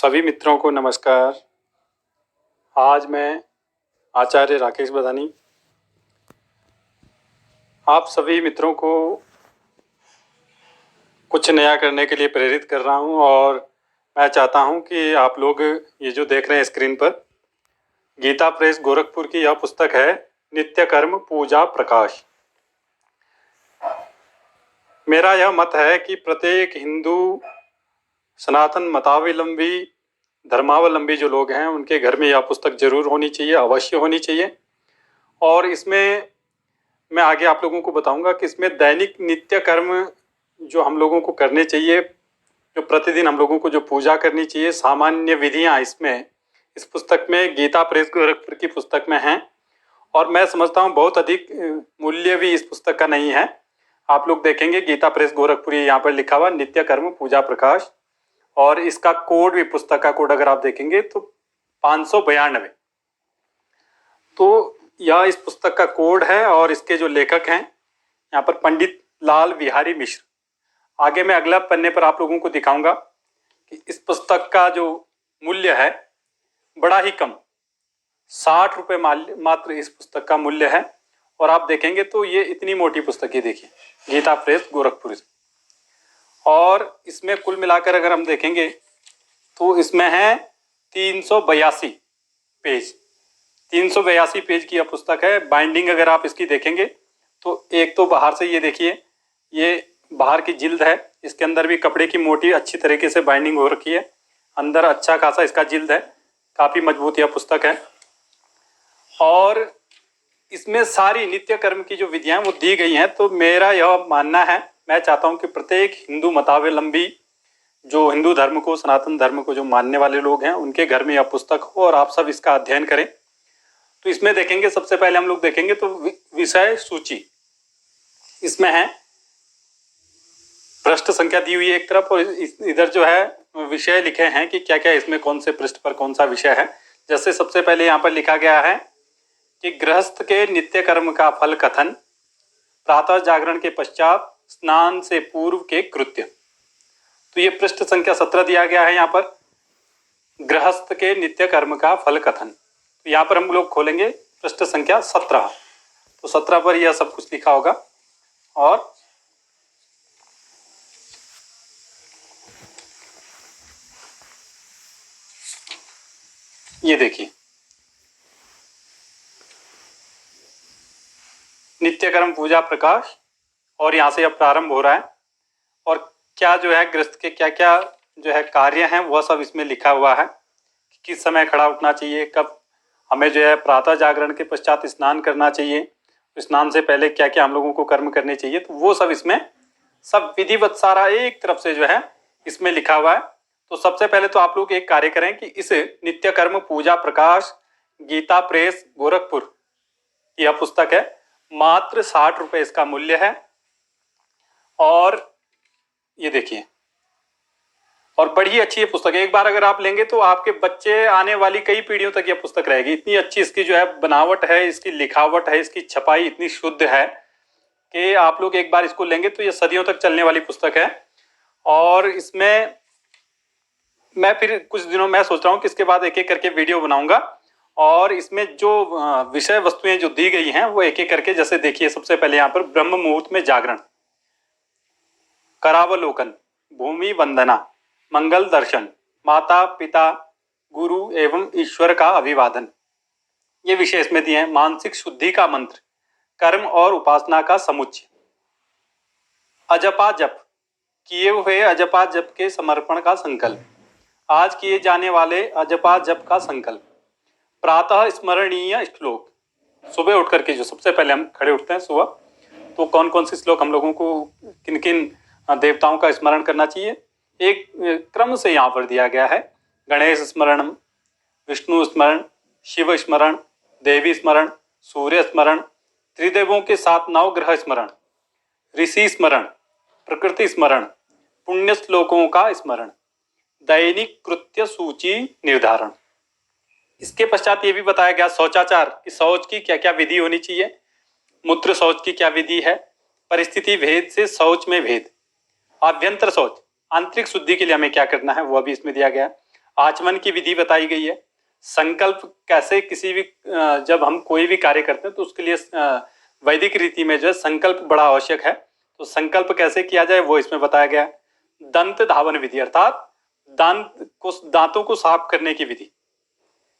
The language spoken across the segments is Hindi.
सभी मित्रों को नमस्कार। आज मैं आचार्य राकेश बदानी आप सभी मित्रों को कुछ नया करने के लिए प्रेरित कर रहा हूं और मैं चाहता हूं कि आप लोग ये जो देख रहे हैं स्क्रीन पर गीता प्रेस गोरखपुर की यह पुस्तक है नित्य कर्म पूजा प्रकाश। मेरा यह मत है कि प्रत्येक हिंदू सनातन मतावलंबी धर्मावलंबी जो लोग हैं उनके घर में यह पुस्तक जरूर होनी चाहिए, अवश्य होनी चाहिए। और इसमें मैं आगे आप लोगों को बताऊंगा कि इसमें दैनिक नित्य कर्म जो हम लोगों को करने चाहिए, जो प्रतिदिन हम लोगों को जो पूजा करनी चाहिए, सामान्य विधियां इसमें इस पुस्तक में गीता प्रेस गोरखपुर की पुस्तक में हैं। और मैं समझता हूं बहुत अधिक मूल्य भी इस पुस्तक का नहीं है। आप लोग देखेंगे गीता प्रेस गोरखपुर यहाँ पर लिखा हुआ नित्य कर्म पूजा प्रकाश, और इसका कोड भी, पुस्तक का कोड अगर आप देखेंगे तो 592। तो यह इस पुस्तक का कोड है और इसके जो लेखक हैं यहाँ पर पंडित लाल बिहारी मिश्र। आगे मैं अगला पन्ने पर आप लोगों को दिखाऊंगा कि इस पुस्तक का जो मूल्य है बड़ा ही कम, 60 रुपये मात्र इस पुस्तक का मूल्य है। और आप देखेंगे तो ये इतनी मोटी पुस्तक है, देखिए गीता प्रेस गोरखपुर। और इसमें कुल मिलाकर अगर हम देखेंगे तो इसमें है 382 पेज। 382 पेज की यह पुस्तक है। बाइंडिंग अगर आप इसकी देखेंगे तो एक तो बाहर से ये देखिए, ये बाहर की जिल्द है, इसके अंदर भी कपड़े की मोटी अच्छी तरीके से बाइंडिंग हो रखी है। अंदर अच्छा खासा इसका जिल्द है, काफ़ी मजबूत यह पुस्तक है। और इसमें सारी नित्य कर्म की जो विधियां वो दी गई हैं। तो मेरा यह मानना है, मैं चाहता हूं कि प्रत्येक हिंदू मतावलंबी जो हिंदू धर्म को, सनातन धर्म को जो मानने वाले लोग हैं, उनके घर में यह पुस्तक हो और आप सब इसका अध्ययन करें। तो इसमें देखेंगे, सबसे पहले हम लोग देखेंगे तो विषय सूची इसमें है। पृष्ठ संख्या दी हुई है एक तरफ, और इधर जो है विषय लिखे हैं कि क्या क्या इसमें कौन से पृष्ठ पर कौन सा विषय है। जैसे सबसे पहले यहाँ पर लिखा गया है कि गृहस्थ के नित्य कर्म का फल कथन, प्रातः जागरण के पश्चात स्नान से पूर्व के कृत्य। तो ये पृष्ठ संख्या 17 दिया गया है यहाँ पर, गृहस्थ के नित्य कर्म का फल कथन। तो यहाँ पर हम लोग खोलेंगे पृष्ठ संख्या 17। तो 17 पर यह सब कुछ लिखा होगा। और ये देखिए नित्य कर्म पूजा प्रकाश, और यहाँ से अब प्रारंभ हो रहा है। और क्या जो है गृहस्थ के क्या क्या जो है कार्य हैं वह सब इसमें लिखा हुआ है। किस समय खड़ा उठना चाहिए, कब हमें जो है प्रातः जागरण के पश्चात स्नान करना चाहिए, स्नान से पहले क्या क्या हम लोगों को कर्म करने चाहिए, तो वो सब इसमें सब विधिवत सारा एक तरफ से जो है इसमें लिखा हुआ है। तो सबसे पहले तो आप लोग एक कार्य करें कि इस नित्य कर्म पूजा प्रकाश गीता प्रेस गोरखपुर यह पुस्तक है, मात्र 60 रुपये इसका मूल्य है। और ये देखिए, और बड़ी अच्छी ये पुस्तक है। एक बार अगर आप लेंगे तो आपके बच्चे आने वाली कई पीढ़ियों तक यह पुस्तक रहेगी। इतनी अच्छी इसकी जो है बनावट है, इसकी लिखावट है, इसकी छपाई इतनी शुद्ध है कि आप लोग एक बार इसको लेंगे तो ये सदियों तक चलने वाली पुस्तक है। और इसमें मैं फिर कुछ दिनों में सोच रहा हूँ कि इसके बाद एक एक करके वीडियो बनाऊंगा, और इसमें जो विषय वस्तुएं जो दी गई हैं वो एक एक करके, जैसे देखिए सबसे पहले यहाँ पर ब्रह्म मुहूर्त में जागरण, करावलोकन, भूमि वंदना, मंगल दर्शन, माता पिता गुरु एवं ईश्वर का अभिवादन, ये विषय इसमें दिए हैं। मानसिक शुद्धि का मंत्र, कर्म और उपासना का समुच्चय, अजपा जप, किए हुए अजपा जप के समर्पण का संकल्प, आज किए जाने वाले अजपा जप का संकल्प, प्रातः स्मरणीय श्लोक, सुबह उठ करके जो सबसे पहले हम खड़े उठते हैं सुबह, तो कौन कौन से श्लोक हम लोगों को, किन किन देवताओं का स्मरण करना चाहिए, एक क्रम से यहाँ पर दिया गया है। गणेश स्मरण, विष्णु स्मरण, शिव स्मरण, देवी स्मरण, सूर्य स्मरण, त्रिदेवों के 7 नवग्रह स्मरण, ऋषि स्मरण, प्रकृति स्मरण, पुण्य श्लोकों का स्मरण, दैनिक कृत्य सूची निर्धारण। इसके पश्चात ये भी बताया गया शौचाचार कि शौच की क्या क्या विधि होनी चाहिए, मूत्र शौच की क्या विधि है, परिस्थिति भेद से शौच में भेद, आभ्यंतर शौच, आंतरिक शुद्धि के लिए हमें क्या करना है वो भी इसमें दिया गया। आचमन की विधि बताई गई है। संकल्प कैसे किसी भी जब हम कोई भी कार्य करते हैं तो उसके लिए वैदिक रीति में जो है संकल्प बड़ा आवश्यक है, तो संकल्प कैसे किया जाए वो इसमें बताया गया है। दंत धावन विधि अर्थात दांतों को साफ करने की विधि।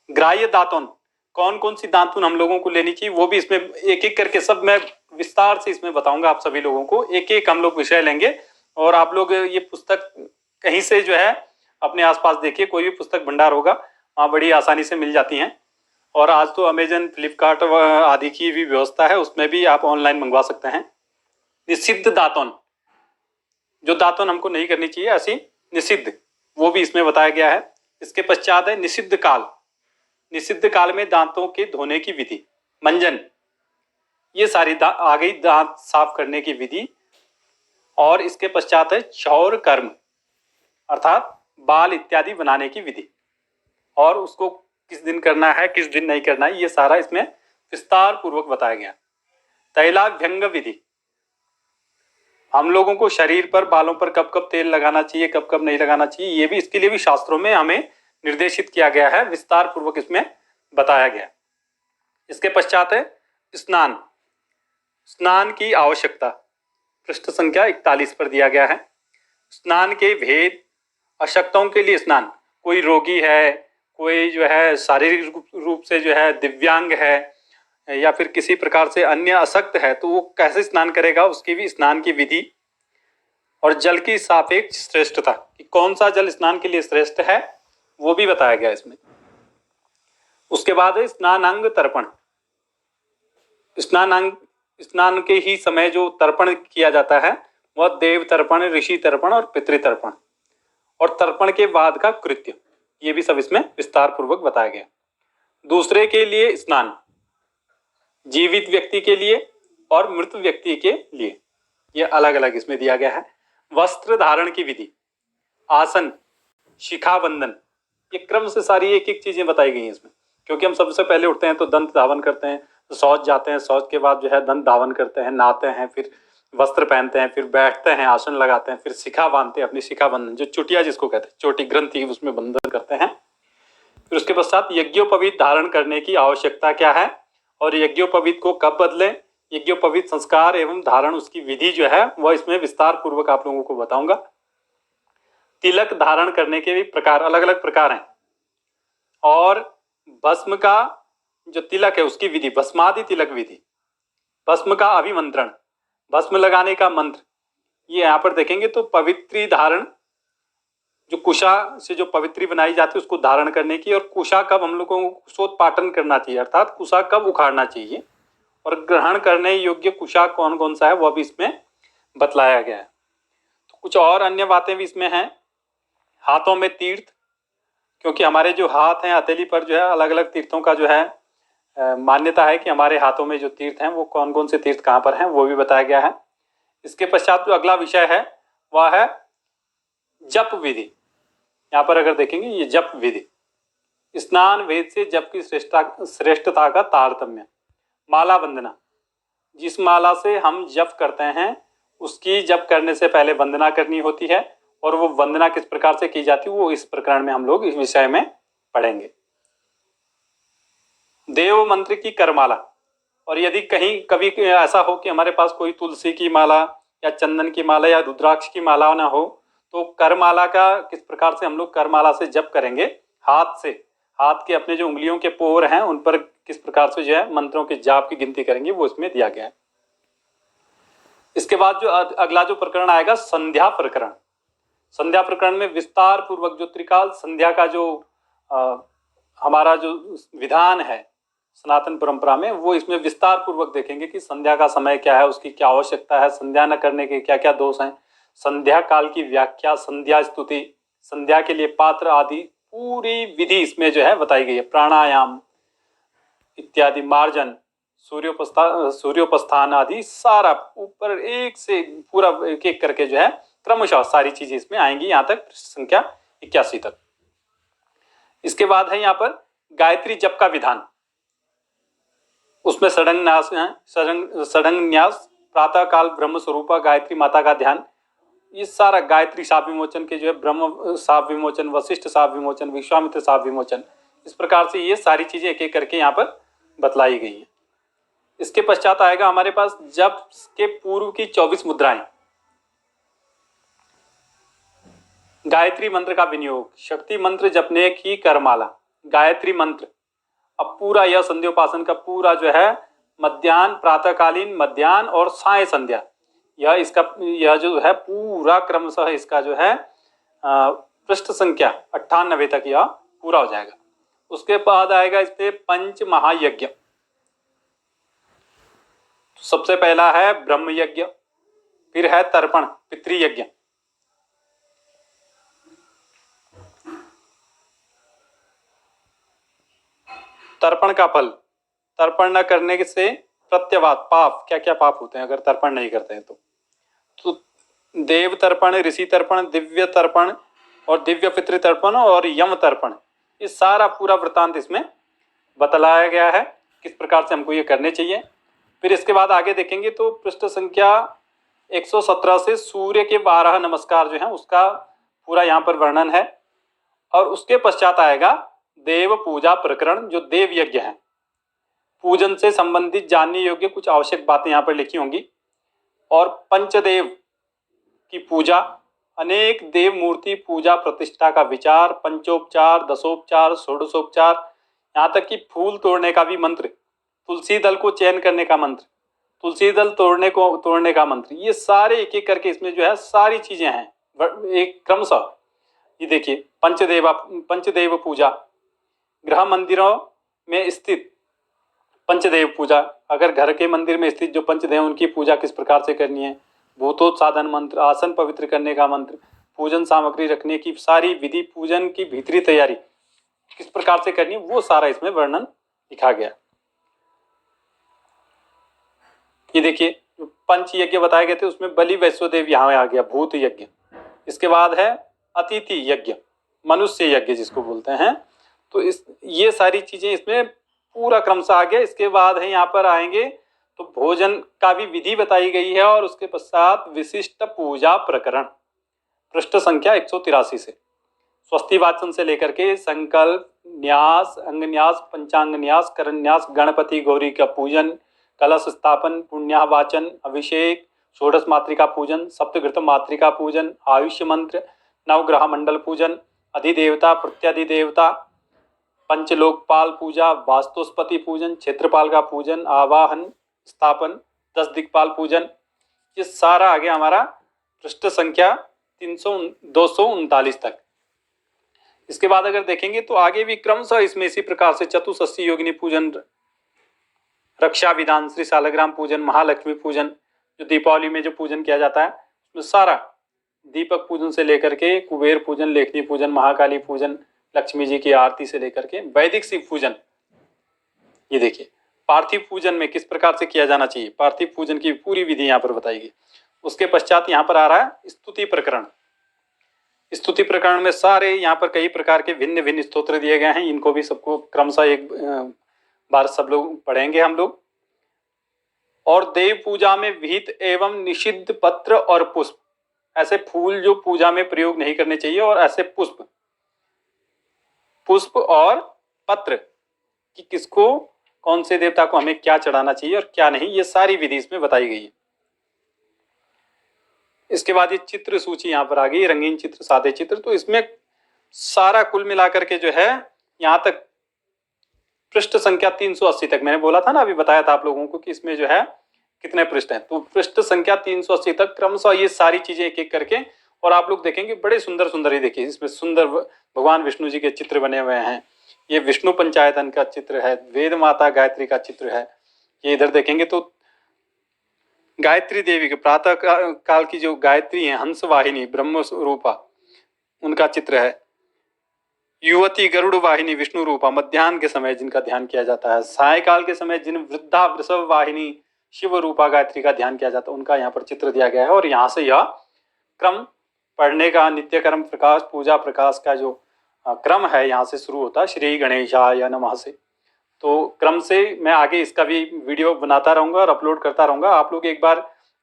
ग्राह्य दातुन, कौन कौन सी दातुन हम लोगों को लेनी चाहिए वो भी इसमें एक एक करके सब मैं विस्तार से इसमें बताऊंगा आप सभी लोगों को। एक एक हम लोग विषय लेंगे और आप लोग ये पुस्तक कहीं से जो है अपने आसपास देखिए, कोई भी पुस्तक भंडार होगा वहाँ बड़ी आसानी से मिल जाती हैं। और आज तो अमेजन, फ्लिपकार्ट आदि की भी व्यवस्था है, उसमें भी आप ऑनलाइन मंगवा सकते हैं। निषिद्ध दातुन, जो दातुन हमको नहीं करनी चाहिए ऐसी निषिद्ध, वो भी इसमें बताया गया है। इसके पश्चात है निषिद्ध काल। निषिद्ध काल में दांतों के धोने की विधि। मंजन, ये सारी आ गई दांत साफ करने की विधि। और इसके पश्चात है क्षौर कर्म अर्थात बाल इत्यादि बनाने की विधि, और उसको किस दिन करना है किस दिन नहीं करना है ये सारा इसमें विस्तार पूर्वक बताया गया। तैलाभ्यंग विधि, हम लोगों को शरीर पर बालों पर कब कब तेल लगाना चाहिए कब कब नहीं लगाना चाहिए, ये भी इसके लिए भी शास्त्रों में हमें निर्देशित किया गया है, विस्तार पूर्वक इसमें बताया गया। इसके पश्चात है स्नान। स्नान की आवश्यकता पृष्ठ संख्या 41 पर दिया गया है। स्नान के भेद, अशक्तों के लिए स्नान, कोई रोगी है, कोई जो है शारीरिक रूप से जो है दिव्यांग है या फिर किसी प्रकार से अन्य अशक्त है तो वो कैसे स्नान करेगा, उसकी भी स्नान की विधि। और जल की सापेक्ष श्रेष्ठता कि कौन सा जल स्नान के लिए श्रेष्ठ है वो भी बताया गया इसमें। उसके बाद है स्नानांग तर्पण। स्नान के ही समय जो तर्पण किया जाता है वह देव तर्पण, ऋषि तर्पण और पितृ तर्पण, और तर्पण के बाद का कृत्य, ये भी सब इसमें विस्तार पूर्वक बताया गया। दूसरे के लिए स्नान, जीवित व्यक्ति के लिए और मृत व्यक्ति के लिए, ये अलग अलग इसमें दिया गया है। वस्त्र धारण की विधि, आसन, शिखा बंधन, ये क्रम से सारी एक एक चीजें बताई गई हैं इसमें। क्योंकि हम सबसे पहले उठते हैं तो दंत धावन करते हैं, तो शौच जाते हैं, शौच के बाद जो है दंत धावन करते हैं, नहाते हैं, फिर वस्त्र पहनते हैं, फिर बैठते हैं, आसन लगाते हैं, फिर शिखा बांधते हैं, अपनी शिखा बंधन जो चुटिया जिसको कहते हैं, चोटी ग्रंथि, उसमें बंधन करते हैं। फिर उसके पश्चात यज्ञोपवीत धारण करने की आवश्यकता क्या है और यज्ञोपवीत को कब बदलें, यज्ञोपवीत संस्कार एवं धारण उसकी विधि जो है वह इसमें विस्तार पूर्वक आप लोगों को बताऊंगा। तिलक धारण करने के भी प्रकार, अलग अलग प्रकार हैं। और भस्म का जो तिलक है उसकी विधि, भस्मादि तिलक विधि, भस्म का अभिमंत्रण, भस्म लगाने का मंत्र, ये यहाँ पर देखेंगे। तो पवित्री धारण, जो कुशा से जो पवित्री बनाई जाती है उसको धारण करने की, और कुशा कब हम लोगों को कुशोत्पाटन करना चाहिए अर्थात कुशा कब उखाड़ना चाहिए, और ग्रहण करने योग्य कुशा कौन कौन सा है वह भी इसमें बतलाया गया है। तो कुछ और अन्य बातें भी इसमें हैं। हाथों में तीर्थ, क्योंकि हमारे जो हाथ हैं हथेली पर जो है अलग अलग तीर्थों का जो है मान्यता है कि हमारे हाथों में जो तीर्थ हैं वो कौन कौन से तीर्थ कहाँ पर हैं वो भी बताया गया है। इसके पश्चात जो अगला विषय है वह है जप विधि। यहाँ पर अगर देखेंगे ये जप विधि, स्नान वेद से जप की श्रेष्ठता का तारतम्य। माला वंदना, जिस माला से हम जप करते हैं उसकी जप करने से पहले वंदना करनी होती है, और वो वंदना किस प्रकार से की जाती है वो इस प्रकरण में हम लोग इस विषय में पढ़ेंगे। देव मंत्र की करमाला, और यदि कहीं कभी ऐसा हो कि हमारे पास कोई तुलसी की माला या चंदन की माला या रुद्राक्ष की माला ना हो तो करमाला का किस प्रकार से हम लोग करमाला से जप करेंगे, हाथ से, हाथ के अपने जो उंगलियों के पोर हैं उन पर किस प्रकार से जो है मंत्रों के जाप की गिनती करेंगे वो इसमें दिया गया है। इसके बाद जो अगला जो प्रकरण आएगा संध्या प्रकरण। संध्या प्रकरण में विस्तार पूर्वक जो त्रिकाल संध्या का जो हमारा जो विधान है सनातन परंपरा में वो इसमें विस्तार पूर्वक देखेंगे कि संध्या का समय क्या है, उसकी क्या आवश्यकता है, संध्या न करने के क्या क्या दोष हैं, संध्या काल की व्याख्या, संध्या स्तुति, संध्या के लिए पात्र आदि पूरी विधि इसमें जो है बताई गई है। प्राणायाम इत्यादि, मार्जन, सूर्योपस्थान आदि सारा ऊपर एक से पूरा एक एक करके जो है क्रमशः सारी चीजें इसमें आएंगी, यहाँ तक संख्या 81 तक। इसके बाद है यहाँ पर गायत्री जप का विधान, उसमें षडंग न्यास, प्रातः काल ब्रह्म स्वरूपा गायत्री माता का ध्यान, ये सारा गायत्री शाप विमोचन के जो है ब्रह्म शाप विमोचन, वशिष्ठ शाप विमोचन, विश्वामित्र शाप विमोचन, इस प्रकार से ये सारी चीजें एक एक करके यहाँ पर बतलाई गई हैं। इसके पश्चात आएगा हमारे पास जप के पूर्व की 24 मुद्राएं, गायत्री मंत्र का विनियोग, शक्ति मंत्र जपने की करमाला, गायत्री मंत्र। अब पूरा यह संध्योपासन का पूरा जो है मध्याह्न, प्रातःकालीन, मध्याह्न और साय संध्या, यह जो है पूरा क्रमशः इसका जो है पृष्ठ संख्या 98 तक यह पूरा हो जाएगा। उसके बाद आएगा इस पे पंच महायज्ञ। सबसे पहला है ब्रह्म यज्ञ, फिर है तर्पण पितृयज्ञ, तर्पण का फल, तर्पण न करने से प्रत्यवात पाप, क्या क्या पाप होते हैं अगर तर्पण नहीं करते हैं तो देव तर्पण, ऋषि तर्पण, दिव्य तर्पण और दिव्य पितृ तर्पण और यम तर्पण, ये सारा पूरा वृत्तांत इसमें बतलाया गया है किस प्रकार से हमको ये करने चाहिए। फिर इसके बाद आगे देखेंगे तो पृष्ठ संख्या 117 से सूर्य के 12 नमस्कार जो है उसका पूरा यहाँ पर वर्णन है। और उसके पश्चात आएगा देव पूजा प्रकरण, जो देव यज्ञ है, पूजन से संबंधित जानने योग्य कुछ आवश्यक बातें यहाँ पर लिखी होंगी। और पंचदेव की पूजा, अनेक देव मूर्ति पूजा प्रतिष्ठा का विचार, पंचोपचार, दशोपचार, षोडशोपचार, यहाँ तक कि फूल तोड़ने का भी मंत्र, तुलसी दल को चयन करने का मंत्र, तुलसी दल तोड़ने का मंत्र, ये सारे एक एक करके इसमें जो है सारी चीजें हैं एक क्रमशः। ये देखिए पंचदेव पूजा, गृह मंदिरों में स्थित पंचदेव पूजा, अगर घर के मंदिर में स्थित जो पंचदेव उनकी पूजा किस प्रकार से करनी है, भूतोत्साधन मंत्र, आसन पवित्र करने का मंत्र, पूजन सामग्री रखने की सारी विधि, पूजन की भीतरी तैयारी किस प्रकार से करनी है, वो सारा इसमें वर्णन लिखा गया। ये देखिए पंच यज्ञ बताए गए थे, उसमें बलि वैश्वदेव यहाँ आ गया, भूत यज्ञ। इसके बाद है अतिथि यज्ञ, मनुष्य यज्ञ जिसको बोलते हैं। तो ये सारी चीजें इसमें पूरा क्रमशः आ गया। इसके बाद है यहाँ पर आएंगे तो भोजन का भी विधि बताई गई है। और उसके पश्चात विशिष्ट पूजा प्रकरण, पृष्ठ संख्या 183 से स्वस्ति वाचन से लेकर के संकल्प, न्यास, अंगन्यास, पंचांग न्यास, करन्यास, गणपति गौरी का पूजन, कलश स्थापन, पुण्यावाचन, अभिषेक, षोडश मातृका पूजन, सप्तघृत मातृका पूजन, आयुष्य मंत्र, नवग्रह मंडल पूजन, अधिदेवता प्रत्याधिदेवता, पंचलोकपाल पूजा, वास्तुस्पति पूजन, क्षेत्रपाल का पूजन, आवाहन स्थापन, 10 दिक्पाल पूजन, ये सारा आ गया हमारा पृष्ठ संख्या 239 तक। इसके बाद अगर देखेंगे तो आगे भी क्रमशः इसमें इसी प्रकार से चतुष्षष्ठी योगिनी पूजन, रक्षा विधान, श्री शालग्राम पूजन, महालक्ष्मी पूजन, जो दीपावली में जो पूजन किया जाता है उसमें सारा दीपक पूजन से लेकर के कुबेर पूजन, लेखनी पूजन, महाकाली पूजन, लक्ष्मी जी की आरती से लेकर के वैदिक शिव पूजन। ये देखिए पार्थिव पूजन में किस प्रकार से किया जाना चाहिए, पार्थिव पूजन की पूरी विधि यहाँ पर बताई गई। उसके पश्चात यहाँ पर आ रहा है स्तुति प्रकरण। स्तुति प्रकरण में सारे यहाँ पर कई प्रकार के भिन्न भिन्न स्तोत्र दिए गए हैं, इनको भी सबको क्रमशः एक बार सब लोग पढ़ेंगे हम लोग। और देव पूजा में विहित एवं निषिद्ध पत्र और पुष्प, ऐसे फूल जो पूजा में प्रयोग नहीं करने चाहिए, और ऐसे पुष्प और पत्र कि किसको, कौन से देवता को हमें क्या चढ़ाना चाहिए और क्या नहीं, ये सारी विधि इसमें बताई गई है। इसके बाद ये चित्र सूची यहाँ पर आ गई, रंगीन चित्र, सादे चित्र। तो इसमें सारा कुल मिलाकर के जो है यहाँ तक पृष्ठ संख्या 380 तक, मैंने बोला था ना, अभी बताया था आप लोगों को कि इसमें जो है कितने पृष्ठ हैं, तो पृष्ठ संख्या 380 तक क्रमशः ये सारी चीजें एक एक करके। और आप लोग देखेंगे बड़े सुंदर सुंदर, ही देखिए इसमें सुंदर भगवान विष्णु जी के चित्र बने हुए हैं। ये विष्णु पंचायतन का चित्र है, वेद माता गायत्री का चित्र है। ये इधर देखेंगे तो गायत्री देवी के प्रातः काल की जो गायत्री है, हंस वाहिनी ब्रह्म रूपा, उनका चित्र है। युवती गरुड़ वाहिनी विष्णु रूपा, मध्याह्न के समय जिनका ध्यान किया जाता है। सायकाल के समय जिन वृद्धा वृषभ वाहिनी शिव रूपा गायत्री का ध्यान किया जाता है, उनका यहाँ पर चित्र दिया गया है। और यहाँ से यह क्रम पढ़ने का, नित्य कर्म प्रकाश, पूजा प्रकाश का जो क्रम है यहाँ से शुरू होता है, श्री गणेशाय नमः से। तो क्रम से मैं आगे इसका भी वीडियो बनाता रहूँगा और अपलोड करता रहूँगा। आप लोग एक बार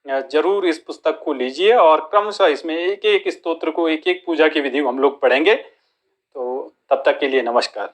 जरूर इस पुस्तक को लीजिए और क्रमशः इसमें एक एक स्तोत्र को, एक एक पूजा की विधि को हम लोग पढ़ेंगे। तो तब तक के लिए नमस्कार।